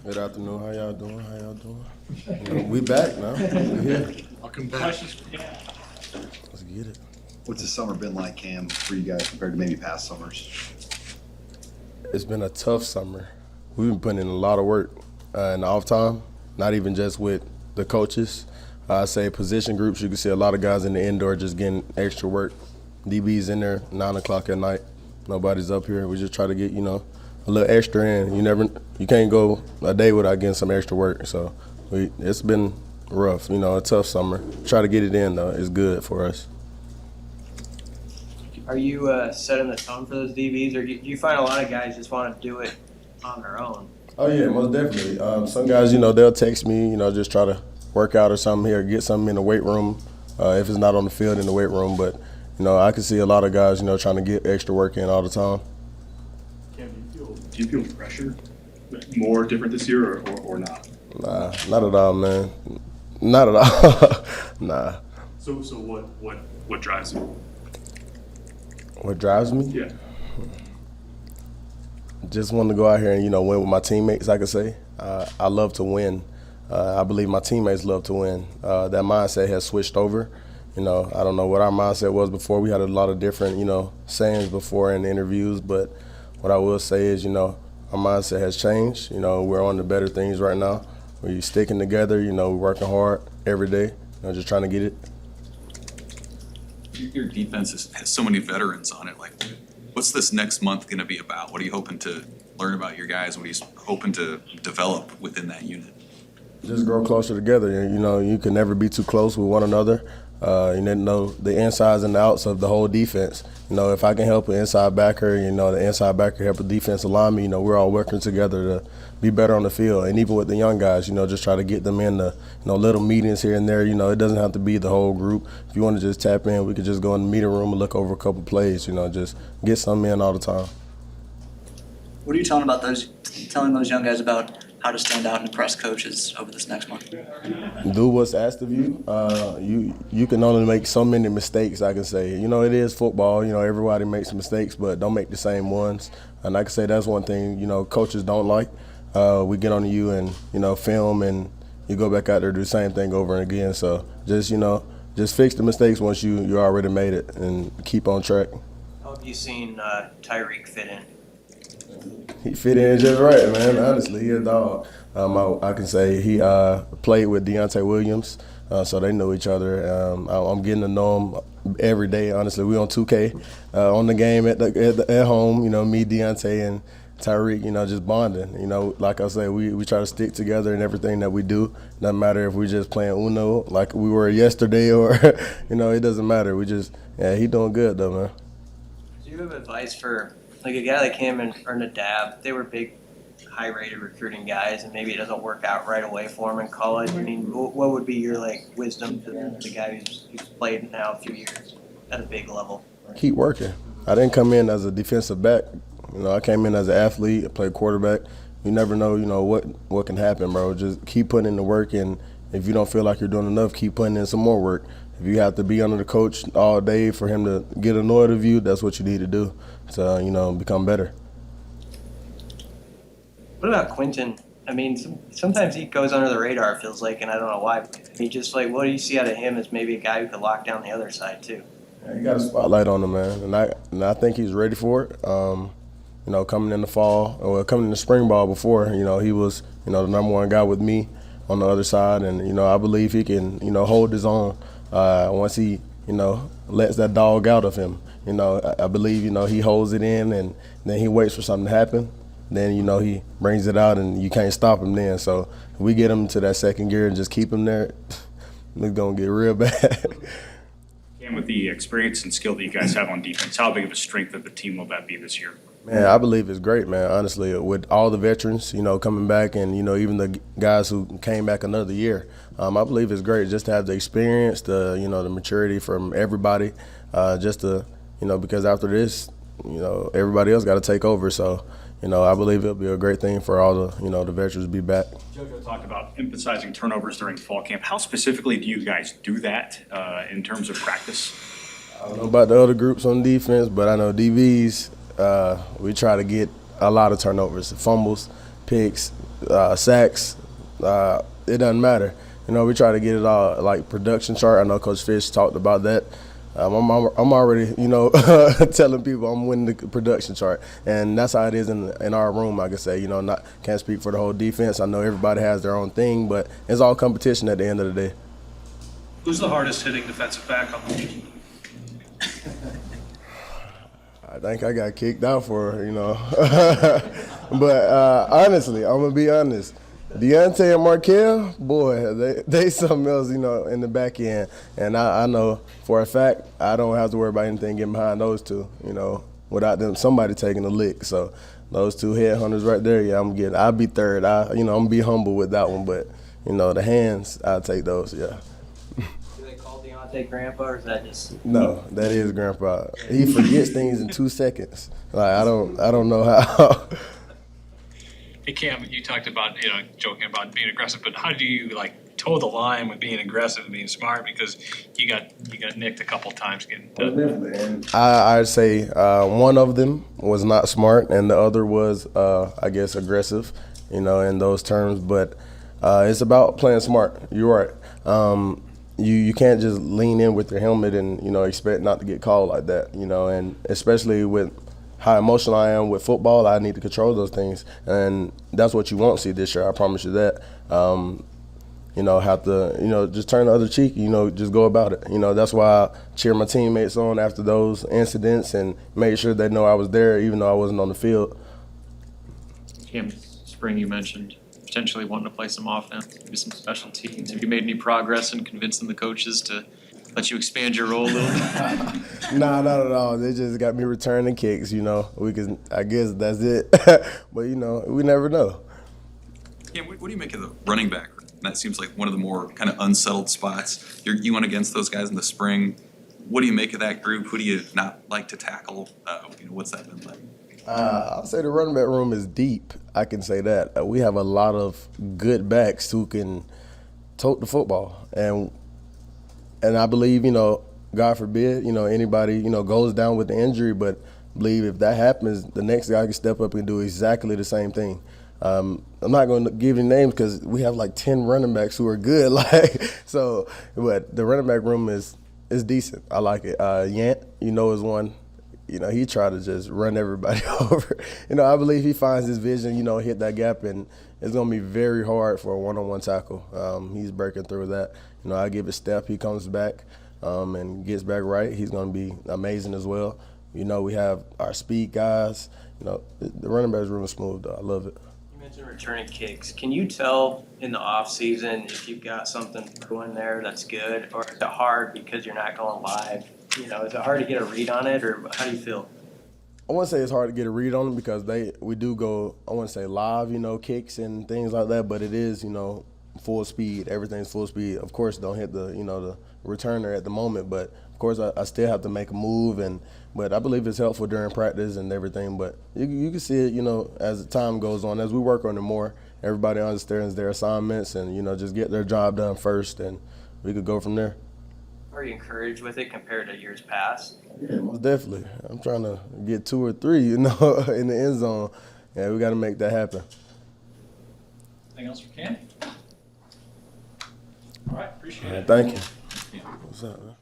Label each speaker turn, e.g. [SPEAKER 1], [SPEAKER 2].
[SPEAKER 1] Good afternoon. How y'all doing? We back now. We here.
[SPEAKER 2] Welcome back.
[SPEAKER 1] Let's get it.
[SPEAKER 2] What's the summer been like, Cam, for you guys compared to maybe past summers?
[SPEAKER 1] It's been a tough summer. We've been putting in a lot of work in the off time, not even just with the coaches. I say position groups, you can see a lot of guys in the indoor just getting extra work. DB's in there 9 o'clock at night. Nobody's up here. We just try to get, a little extra in. You can't go a day without getting some extra work. So it's been rough, a tough summer. Try to get it in though. It's good for us.
[SPEAKER 3] Are you setting the tone for those DBs, or do you find a lot of guys just want to do it on their own?
[SPEAKER 1] Oh yeah, most definitely. Some guys, they'll text me, just try to work out or something here, get something in the weight room. If it's not on the field, in the weight room, but I can see a lot of guys, trying to get extra work in all the time.
[SPEAKER 4] Do you feel pressure more different this year or not?
[SPEAKER 1] Nah, not at all, man. Not at all. Nah.
[SPEAKER 4] So what drives you?
[SPEAKER 1] What drives me?
[SPEAKER 4] Yeah.
[SPEAKER 1] Just want to go out here and, win with my teammates, I could say. I love to win. I believe my teammates love to win. That mindset has switched over. I don't know what our mindset was before. We had a lot of different, sayings before in interviews, but what I will say is, our mindset has changed. We're on to better things right now. We're sticking together, we're working hard every day, just trying to get it.
[SPEAKER 5] Your defense has so many veterans on it. Like, what's this next month going to be about? What are you hoping to learn about your guys? What are you hoping to develop within that unit?
[SPEAKER 1] Just grow closer together. You can never be too close with one another. You know the insides and the outs of the whole defense. If I can help an inside backer, the inside backer help a defensive lineman, we're all working together to be better on the field. And even with the young guys, just try to get them in the, little meetings here and there. It doesn't have to be the whole group. If you want to just tap in, we could just go in the meeting room and look over a couple plays, just get something in all the time.
[SPEAKER 6] What are you telling those young guys about how to stand out and impress coaches over this next month?
[SPEAKER 1] Do what's asked of you. You can only make so many mistakes, I can say. It is football. Everybody makes mistakes, but don't make the same ones. And I can say that's one thing, coaches don't like. We get on you and, film, and you go back out there and do the same thing over and again. So just fix the mistakes once you already made it and keep on track.
[SPEAKER 3] How have you seen Tyrique fit in?
[SPEAKER 1] He fit in just right, man. Honestly, he's a dog. I can say he played with Deontay Williams, so they know each other. I'm getting to know him every day. Honestly, we on 2K on the game at home. Me, Deontay, and Tyrique. Just bonding. Like I say, we try to stick together in everything that we do. Doesn't matter if we just playing Uno like we were yesterday, or it doesn't matter. He doing good though, man.
[SPEAKER 3] Do you have advice for like a guy like him and or Nadab? They were big, high-rated recruiting guys, and maybe it doesn't work out right away for him in college. I mean, what would be your wisdom to the guy who's played now a few years at a big level?
[SPEAKER 1] Keep working. I didn't come in as a defensive back. I came in as an athlete. I played quarterback. You never know, what can happen, bro. Just keep putting in the work, and if you don't feel like you're doing enough, keep putting in some more work. If you have to be under the coach all day for him to get annoyed of you, that's what you need to do to, become better.
[SPEAKER 3] What about Quentin? I mean, sometimes he goes under the radar, it feels like, and I don't know why. He just what do you see out of him as maybe a guy who could lock down the other side too?
[SPEAKER 1] Yeah, he got a spotlight on him, man, and I think he's ready for it. Coming in the fall, or coming in the spring ball before, he was, the number one guy with me on the other side, and I believe he can, hold his own once he, lets that dog out of him. I believe, he holds it in, and then he waits for something to happen. Then, he brings it out, and you can't stop him then. So if we get him to that second gear and just keep him there, it's going to get real bad.
[SPEAKER 4] And with the experience and skill that you guys have on defense, how big of a strength of the team will that be this year?
[SPEAKER 1] Man, I believe it's great, man, honestly, with all the veterans, coming back, and, even the guys who came back another year. I believe it's great just to have the experience, the maturity from everybody, just to, because after this, everybody else got to take over. So, I believe it'll be a great thing for all the, the veterans to be back.
[SPEAKER 4] JoJo talked about emphasizing turnovers during fall camp. How specifically do you guys do that in terms of practice?
[SPEAKER 1] I don't know about the other groups on defense, but I know DBs, we try to get a lot of turnovers, fumbles, picks, sacks. It doesn't matter. You know, we try to get it all like production chart. I know Coach Fish talked about that. I'm already, you know, telling people I'm winning the production chart, and that's how it is in our room. I can say, you know, can't speak for the whole defense. I know everybody has their own thing, but it's all competition at the end of the day.
[SPEAKER 7] Who's the hardest hitting defensive back on the team?
[SPEAKER 1] I think I got kicked out for, you know. But honestly, I'm gonna be honest. Deontay and Markel, boy, they something else, you know, in the back end. And I know for a fact I don't have to worry about anything getting behind those two, you know, without them somebody taking a lick. So those two headhunters right there, yeah, I'll be third. I'm gonna be humble with that one, but you know, the hands, I'll take those, yeah.
[SPEAKER 3] Do they call Deontay Grandpa, or is that just?
[SPEAKER 1] No, that is Grandpa. He forgets things in 2 seconds. Like I don't know how.
[SPEAKER 8] Hey Cam, you talked about, you know, joking about being aggressive, but how do you like toe the line with being aggressive and being smart, because you got nicked a couple times getting done?
[SPEAKER 1] I'd say one of them was not smart, and the other was, I guess, aggressive, you know, in those terms. But it's about playing smart. You're right. You can't just lean in with your helmet and, you know, expect not to get called like that, you know, and especially with how emotional I am with football, I need to control those things, and that's what you won't see this year. I promise you that. You know, have to, you know, just turn the other cheek. You know, just go about it. You know, that's why I cheer my teammates on after those incidents and make sure they know I was there, even though I wasn't on the field.
[SPEAKER 9] Cam, spring you mentioned potentially wanting to play some offense, maybe some special teams. Have you made any progress in convincing the coaches to let you expand your role a little bit?
[SPEAKER 1] Nah, not at all. They just got me returning kicks, you know. I guess that's it. But, you know, we never know.
[SPEAKER 5] Yeah, what do you make of the running back? That seems like one of the more kind of unsettled spots. You went against those guys in the spring. What do you make of that group? Who do you not like to tackle? You know, what's that been like?
[SPEAKER 1] I'll say the running back room is deep. I can say that. We have a lot of good backs who can tote the football. And I believe, you know, God forbid, you know, anybody, you know, goes down with the injury, but I believe if that happens, the next guy can step up and do exactly the same thing. I'm not going to give you names because we have like 10 running backs who are good. So, but the running back room is decent. I like it. Yant, you know, is one. You know, he tried to just run everybody over. You know, I believe he finds his vision, you know, hit that gap, and it's going to be very hard for a one-on-one tackle. He's breaking through that. You know, I give a step, he comes back and gets back right. He's going to be amazing as well. You know, we have our speed guys. You know, the running backs room is smooth, though. I love it.
[SPEAKER 3] You mentioned returning kicks. Can you tell in the off season if you've got something going there that's good, or is it hard because you're not going live? You know, is it hard to get a read on it, or how do you feel?
[SPEAKER 1] I wouldn't say it's hard to get a read on them because we do go, I wouldn't say live, you know, kicks and things like that, but it is, you know, full speed. Everything's full speed. Of course, don't hit the, you know, the returner at the moment, but of course I still have to make a move, but I believe it's helpful during practice and everything. But you can see it, you know, as the time goes on, as we work on it more, everybody understands their assignments and, you know, just get their job done first, and we could go from there.
[SPEAKER 3] Are you encouraged with it compared to years past?
[SPEAKER 1] Yeah, most definitely. I'm trying to get 2 or 3, you know, in the end zone. Yeah, we got to make that happen.
[SPEAKER 8] Anything else for Cam? All right, appreciate it.
[SPEAKER 1] Thank you. What's up, man?